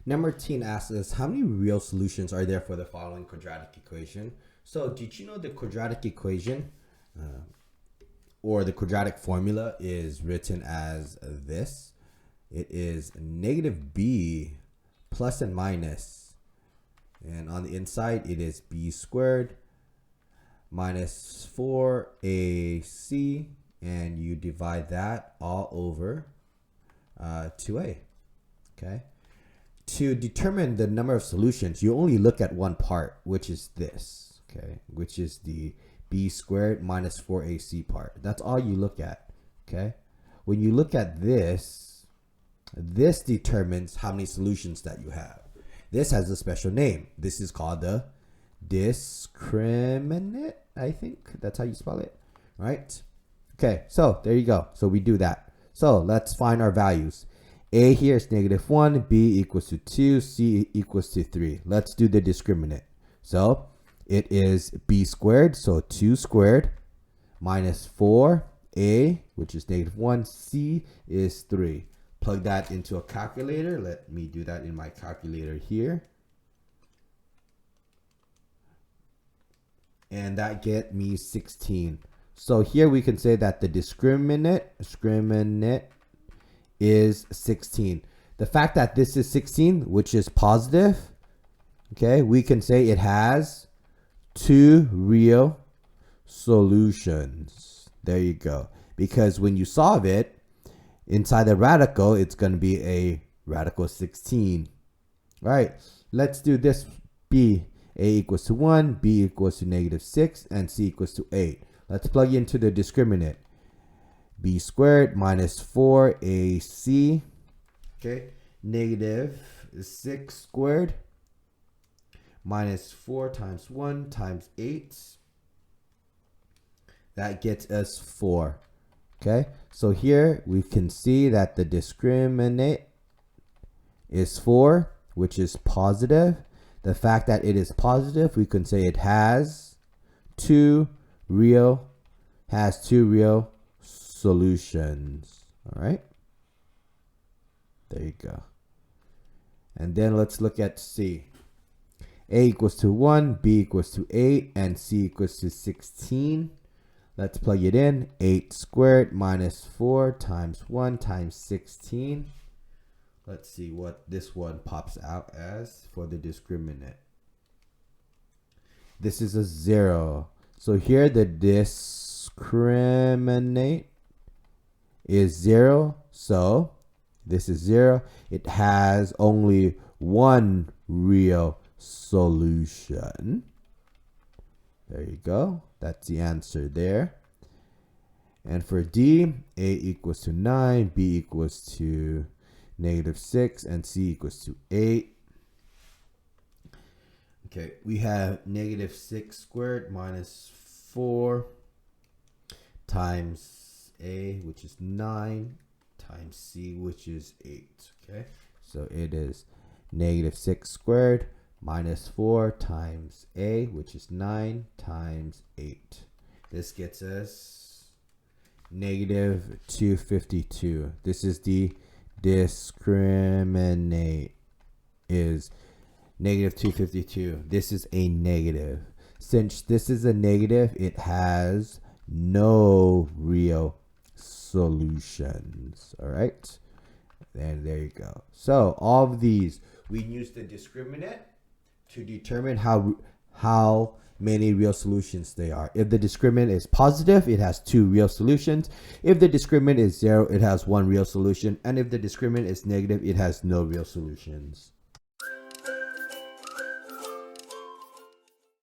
Number 10 asks us, how many real solutions are there for the following quadratic equation? So did you know the quadratic equation or the quadratic formula is written as this? It is negative b plus and minus, and on the inside it is b squared minus 4ac, and you divide that all over 2a. Okay. To determine the number of solutions, you only look at one part, which is this, okay, which is the b squared minus 4ac part. That's all you look at, okay? When you look at this, this determines how many solutions that you have. This has a special name. This is called the discriminant, I think. That's how you spell it, right? Okay, so there you go. So we do that. So let's find our values. A here is negative 1, B equals to 2, C equals to 3. Let's do the discriminant. So it is B squared, so 2 squared, minus 4A, which is negative 1, C is 3. Plug that into a calculator. Let me do that in my calculator here. And that get me 16. So here we can say that the discriminant is 16. The fact that this is 16, which is positive, okay, we can say it has 2 real solutions. There you go. Because when you solve it, inside the radical, it's going to be a radical 16. All right, let's do this. B, A equals to 1, B equals to negative 6, and C equals to 8. Let's plug into the discriminant. B squared minus 4AC, okay, negative 6 squared minus 4 times 1 times 8. That gets us 4. Okay, so here we can see that the discriminant is 4, which is positive. The fact that it is positive, we can say it has two real solutions. All right, there you go. And then let's look at C. A equals to 1, B equals to 8, and C equals to 16. Let's plug it in. 8 squared minus 4 times 1 times 16. Let's see what this one pops out as for the discriminant. This is a 0. So here the discriminant is 0. So this is 0. It has only one real solution. There you go. That's the answer there. And for D, A equals to 9, B equals to negative 6, and C equals to 8. Okay, we have negative 6 squared minus 4 times A, which is 9, times C, which is 8. Okay, so it is negative 6 squared minus 4 times A, which is 9, times 8. This gets us negative 252. This is the discriminant, is negative 252. This is a negative. Since this is a negative, it has no real solutions. All right, and there you go. So all of these, we use the discriminant to determine how many real solutions they are. If the discriminant is positive, it has 2 real solutions. If the discriminant is 0, it has 1 real solution. And if the discriminant is negative, it has no real solutions.